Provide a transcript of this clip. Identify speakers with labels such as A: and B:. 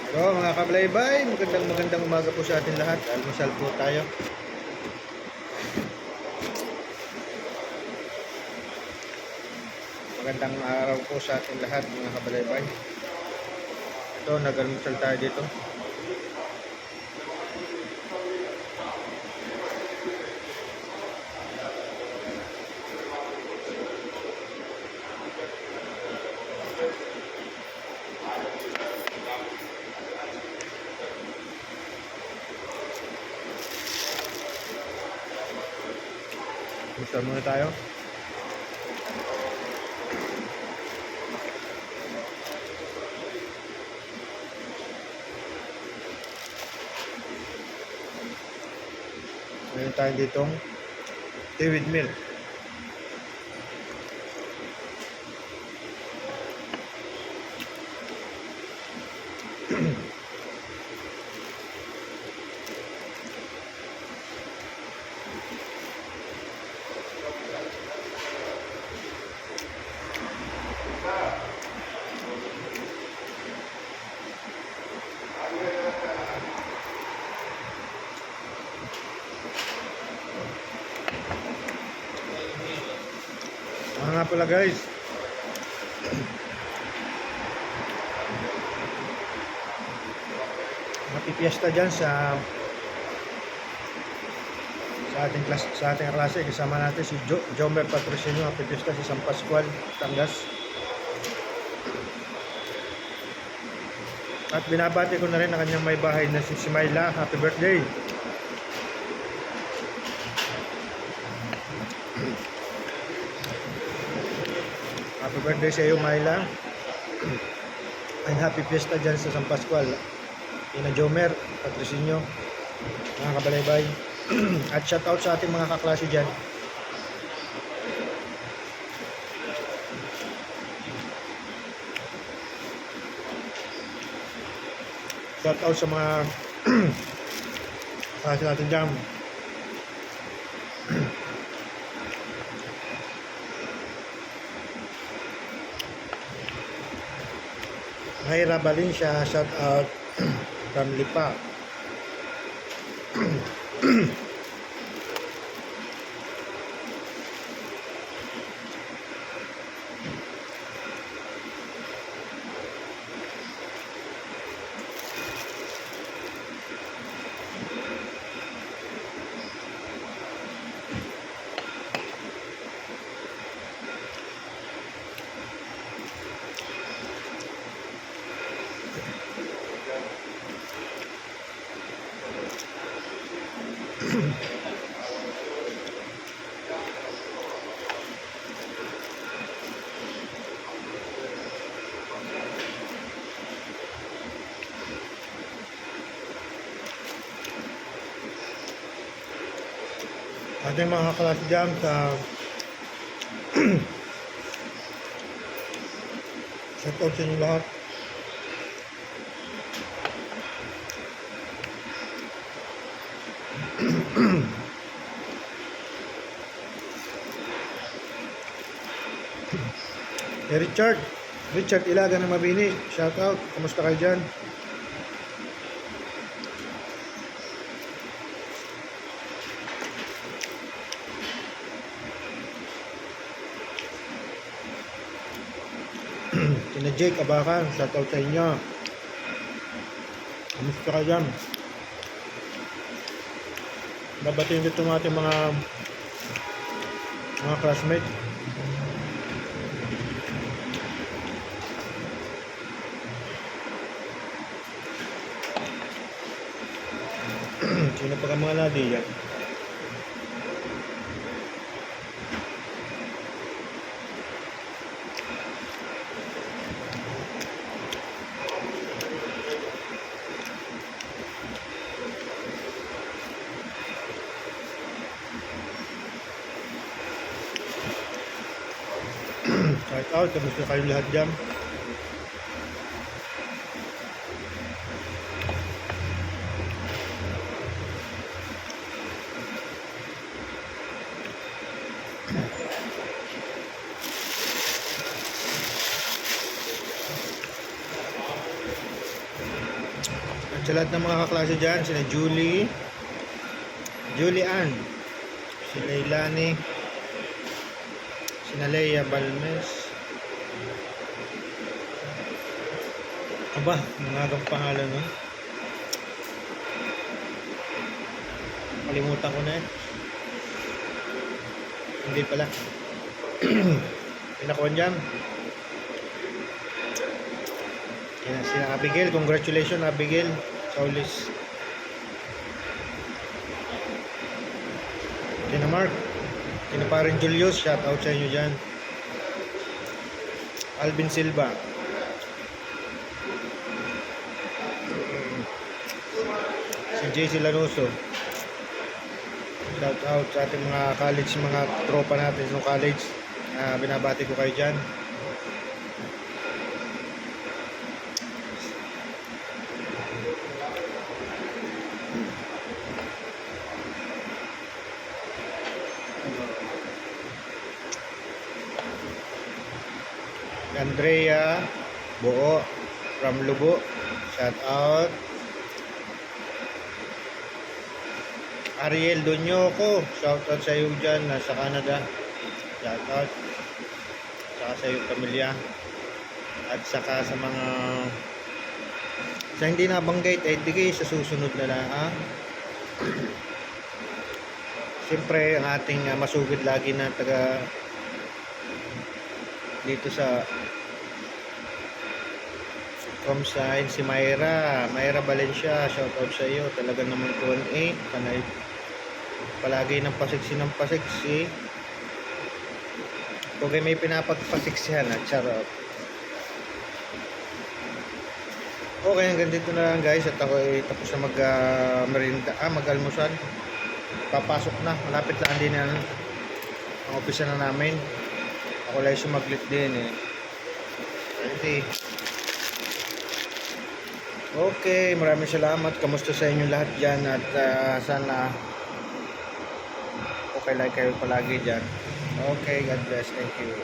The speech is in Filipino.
A: Hello mga kablaybay, magandang umaga po sa atin lahat. Almusal po tayo. Magandang araw po sa atin lahat mga kablaybay. Ito, nag-almusal tayo dito. Almusal muna tayo. Meron tayo ditong tea with milk. Nga pala guys, happy fiesta dyan sa ating klase. Kasama natin si Jomer Patrocinio. Happy fiesta sa San Pascual, Tangas. At binabati ko na rin ang kanyang may bahay na si Myla. Happy birthday! Happy birthday sa iyo, Myla. And happy fiesta dyan sa San Pascual. Ina Jomer Patrocinio, mga kabalaybay. At shout out sa ating mga kaklase dyan. Shout out sa mga kaklase natin dyan. Mayra Valencia, shout out from Lipa. Ating mga kaklase dyan sa shout out sa inyo lahat. Richard Ilaga ng Mabini, shout out, kumusta kayo dyan? Kina Jake Abakan, shout out sa inyo, kumusta kayo dyan? Babatiin dito ng ating mga classmates. Sino pa ka mga nadi yan? Shout out, kamusta kayo lahat dyan? Sa lahat ng mga kaklase dyan, sina Julie Ann, sina Ilani, sina Leia Balmes. Aba, mga pangalan no? Kalimutan ko na eh. Hindi pala. Pinakuan dyan. Sina Abigail, congratulations Abigail Saulis. Sina Mark, sina parin Julius, shout out sa inyo dyan. Alvin Silva, si JC Lanuso, shout out sa ating mga college, mga tropa natin no college. Binabati ko kayo dyan. Andrea Buo from Lubo, shout out. Ariel Dunyoko, shout out sa iyo dyan, nasa Canada, shout out. Saka sa iyong pamilya at saka sa mga sa hindi nabanggit ay di sa susunod na lang siyempre ang ating masugid lagi na taga dito sa Comsign, si Myra Valencia, shout out sa iyo, talaga naman 2-8 panay palagi ng pasiksi. Okay, may pinapagpasiksihan at charot. Okay, hanggang dito na lang guys at ako ay tapos na mag-almusal. Papasok na, malapit lang din ang opisina na namin. Ako lang sumaglit din eh. Okay, maraming salamat. Kamusta sa inyo lahat dyan at sana okay lang kayo palagi dyan. Okay, God bless. Thank you.